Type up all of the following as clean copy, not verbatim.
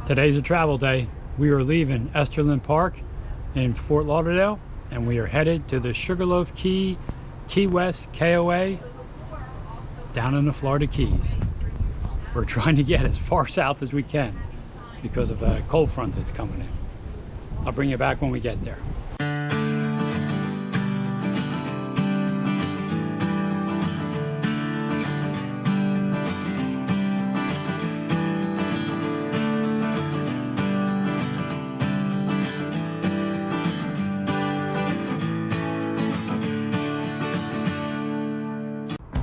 Today's a travel day. We are leaving Esterlin Park in Fort Lauderdale and we are headed to the Sugarloaf Key, Key West KOA down in the Florida Keys. We're trying to get as far south as we can because of a cold front that's coming in. I'll bring you back when we get there.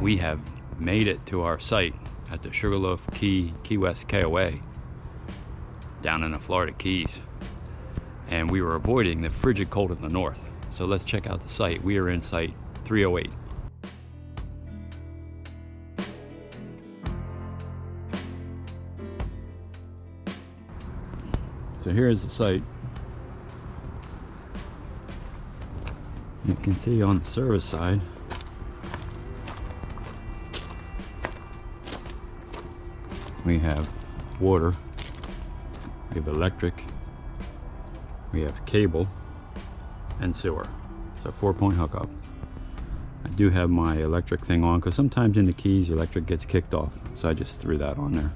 We have made it to our site at the Sugarloaf Key, Key West KOA down in the Florida Keys. And we were avoiding the frigid cold in the north. So let's check out the site. We are in site 308. So here's the site. You can see on the service side we have water, we have electric, we have cable, and sewer. So 4-point hookup. I do have my electric thing on because sometimes in the Keys the electric gets kicked off, so I just threw that on there.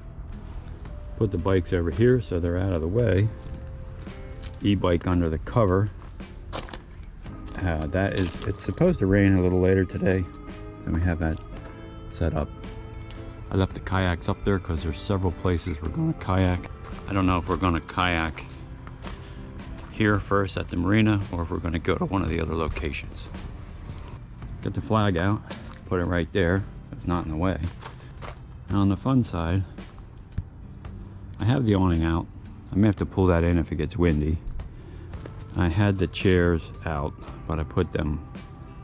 Put the bikes over here so they're out of the way. E-bike under the cover. It's supposed to rain a little later today, so we have that set up. I left the kayaks up there because there's several places we're going to kayak. I don't know if we're going to kayak here first at the Marina or if we're going to go to one of the other locations. Get the flag out, put it right there, it's not in the way. Now on the fun side, I have the awning out. I may have to pull that in if it gets windy. I had the chairs out, but I put them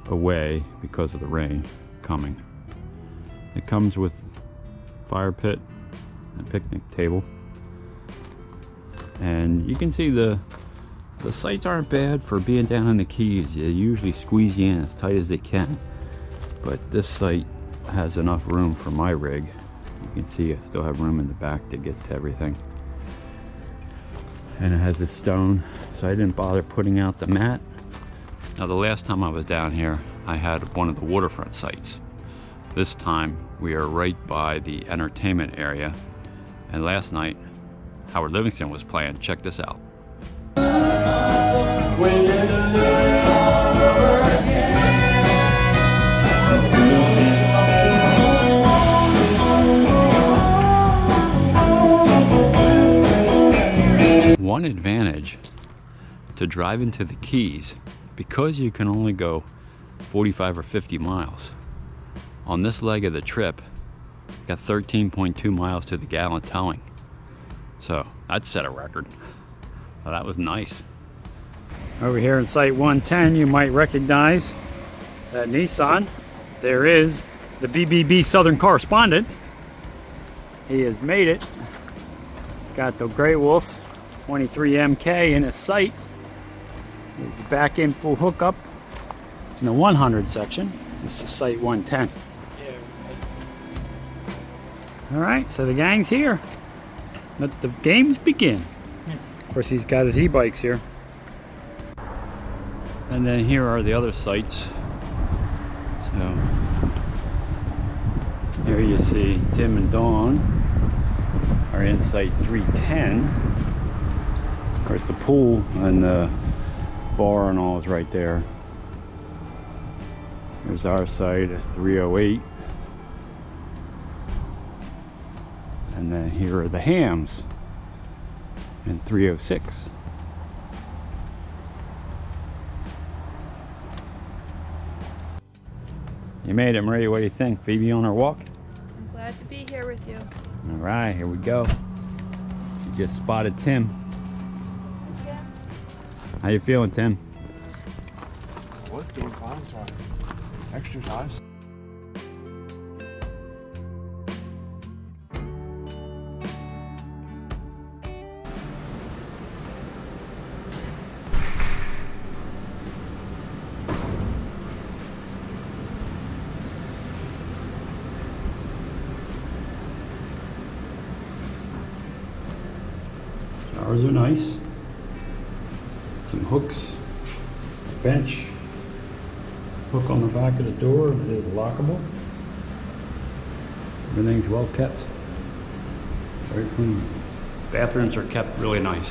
away because of the rain coming. It comes with fire pit and picnic table, and you can see the sites aren't bad for being down in the Keys. They usually squeeze you in as tight as they can, but this site has enough room for my rig. You can see I still have room in the back to get to everything, and it has a stone, so I didn't bother putting out the mat. Now the last time I was down here I had one of the waterfront sites. This time we are right by the entertainment area, and last night Howard Livingston was playing. Check this out. One advantage to drive into the Keys, because you can only go 45 or 50 miles. On this leg of the trip, got 13.2 miles to the gallon towing. So I'd set a record. So that was nice. Over here in site 110, you might recognize that Nissan. There is the BBB Southern correspondent. He has made it. Got the Grey Wolf 23 MK in his sight. He's back in full hookup in the 100 section. This is site 110. All right, so the gang's here. Let the games begin. Of course, he's got his e-bikes here. And then here are the other sites. So here you see Tim and Dawn are in site 310. Of course, the pool and the bar and all is right there. There's our site at 308. And then here are the hams in 306. You made it, Marie. What do you think? Phoebe on her walk? I'm glad to be here with you. All right, here we go. You just spotted Tim. Yeah. How you feeling, Tim? What? Doing fine, sorry. Exercise. Showers are nice. Some hooks, a bench, hook on the back of the door, it is lockable. Everything's well kept, very clean. Bathrooms are kept really nice.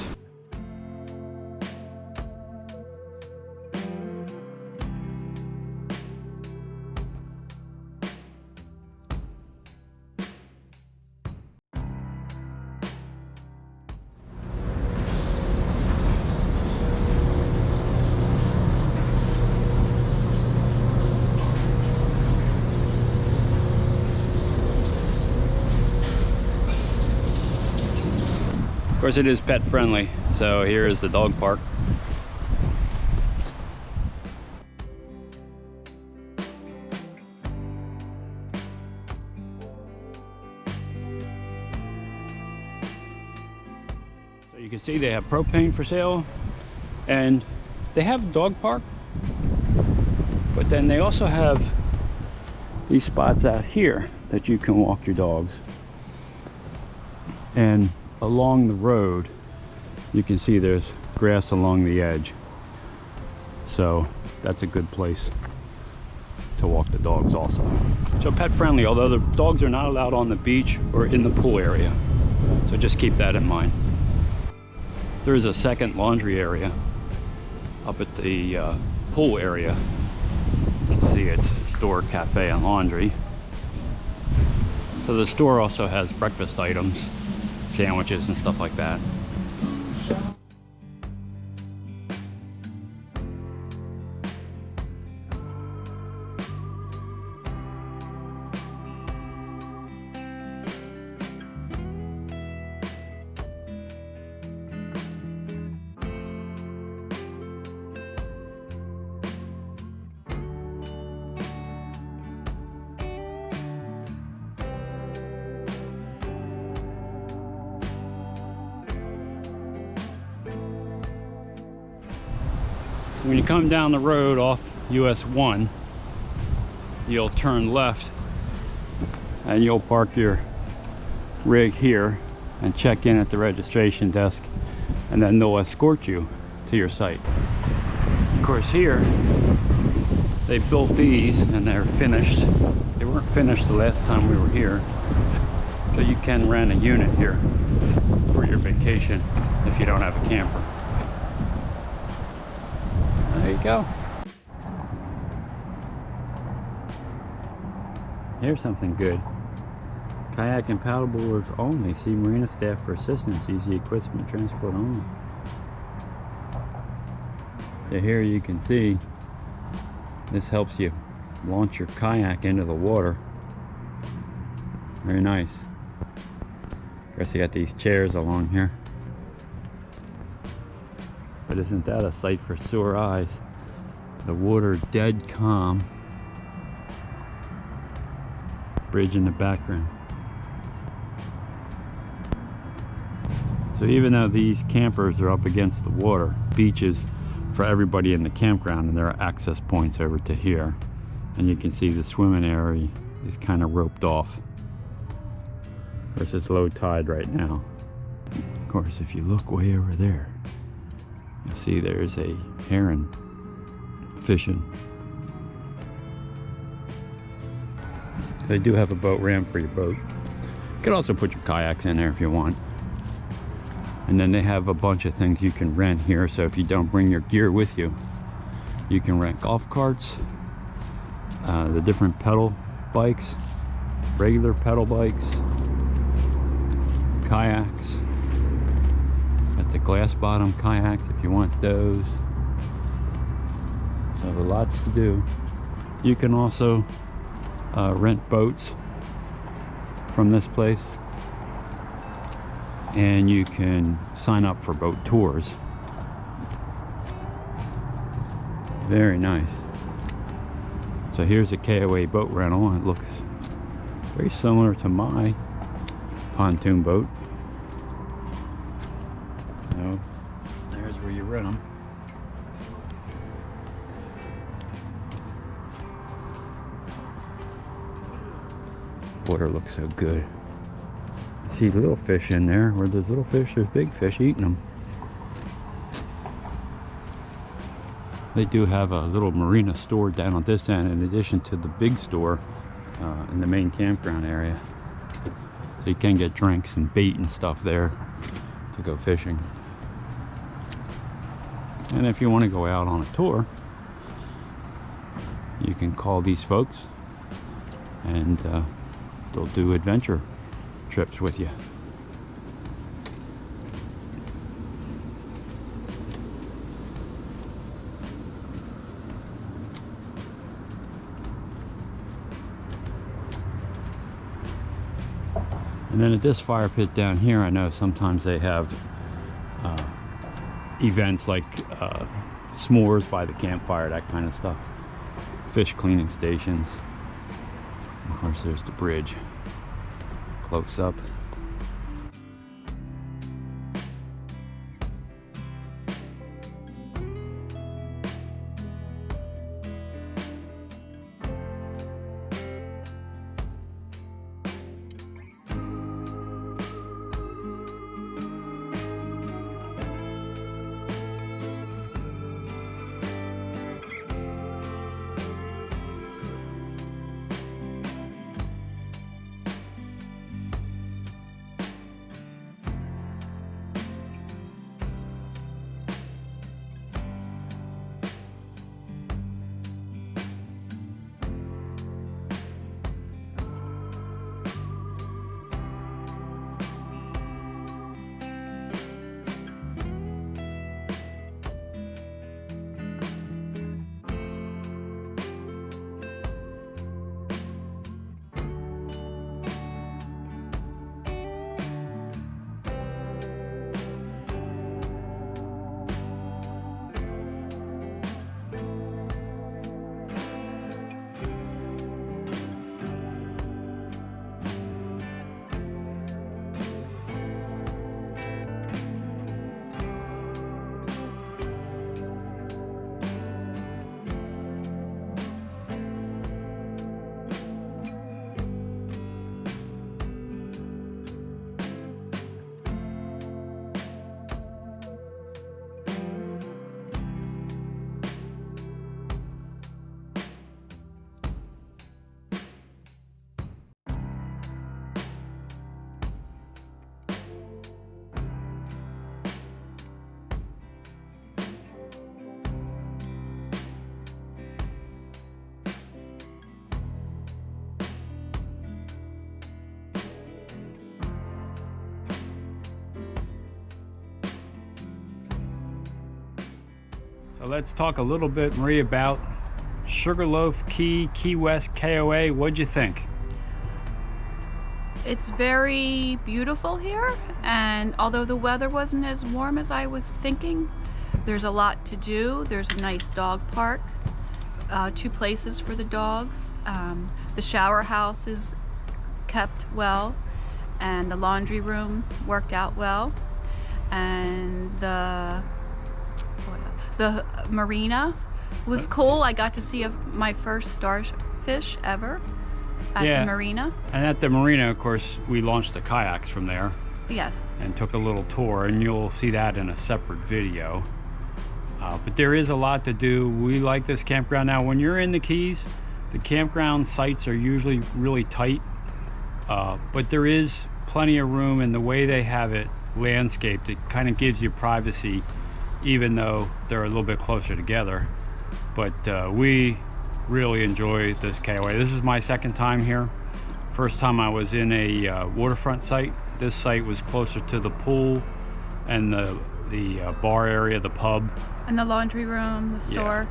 Of course, it is pet friendly, so here is the dog park. So you can see they have propane for sale, and they have a dog park, but then they also have these spots out here that you can walk your dogs. And along the road you can see there's grass along the edge, so that's a good place to walk the dogs also. So pet friendly, although the dogs are not allowed on the beach or in the pool area, so just keep that in mind. There is a second laundry area up at the pool area. You can see it's store, cafe, and laundry. So the store also has breakfast items, sandwiches and stuff like that. When you come down the road off US 1, you'll turn left and you'll park your rig here and check in at the registration desk, and then they'll escort you to your site. Of course, here they built these and they're finished. They weren't finished the last time we were here, so you can rent a unit here for your vacation if you don't have a camper. There you go. Here's something good. Kayak and paddleboards only. See Marina staff for assistance. Use the equipment transport only. So here you can see this helps you launch your kayak into the water. Very nice. Of course, you got these chairs along here. But isn't that a sight for sore eyes? The water dead calm. Bridge in the background. So even though these campers are up against the water, beaches for everybody in the campground, and there are access points over to here. And you can see the swimming area is kind of roped off. Of course, it's low tide right now. Of course, if you look way over there, you'll see there's a heron fishing. They do have a boat ramp for your boat. You can also put your kayaks in there if you want. And then they have a bunch of things you can rent here, so if you don't bring your gear with you, you can rent golf carts, the different pedal bikes, regular pedal bikes, kayaks. Got the glass bottom kayaks if you want those. So lots to do. You can also rent boats from this place, and you can sign up for boat tours. Very nice. So here's a KOA boat rental, and it looks very similar to my pontoon boat. So there's where you rent them. Water looks so good. see little fish in there. Where there's little fish, there's big fish eating them. They do have a little marina store down on this end in addition to the big store in the main campground area. So you can get drinks and bait and stuff there to go fishing. And if you want to go out on a tour, you can call these folks and they'll do adventure trips with you. And then at this fire pit down here, I know sometimes they have events like s'mores by the campfire, that kind of stuff. Fish cleaning stations. Of course, there's the bridge close up. So let's talk a little bit, Marie, about Sugarloaf Key, Key West KOA. What'd you think? It's very beautiful here, and although the weather wasn't as warm as I was thinking, there's a lot to do. There's a nice dog park, 2 places for the dogs. The shower house is kept well, and the laundry room worked out well, and the marina was cool. I got to see my first starfish ever at the marina. And at the marina, of course, we launched the kayaks from there. Yes. And took a little tour, and you'll see that in a separate video. But there is a lot to do. We like this campground. Now, when you're in the Keys, the campground sites are usually really tight, but there is plenty of room, and the way they have it landscaped, it kind of gives you privacy, even though they're a little bit closer together. But we really enjoy this KOA. This is my second time here. First time I was in a waterfront site. This site was closer to the pool and the bar area, the pub. And the laundry room, the store.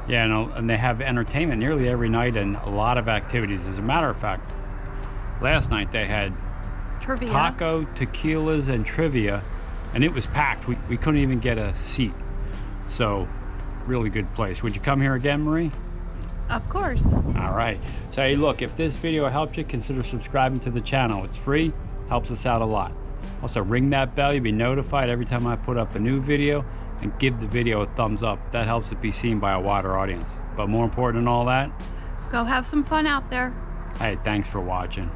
Yeah, and they have entertainment nearly every night and a lot of activities. As a matter of fact, last night they had Trivia. Taco, tequilas, and trivia, and it was packed. We couldn't even get a seat. So, really good place. Would you come here again, Marie? Of course. All right. So, hey, look, if this video helped you, consider subscribing to the channel. It's free, helps us out a lot. Also, ring that bell. You'll be notified every time I put up a new video, and give the video a thumbs up. That helps it be seen by a wider audience. But more important than all that, Go have some fun out there. hey, thanks for watching.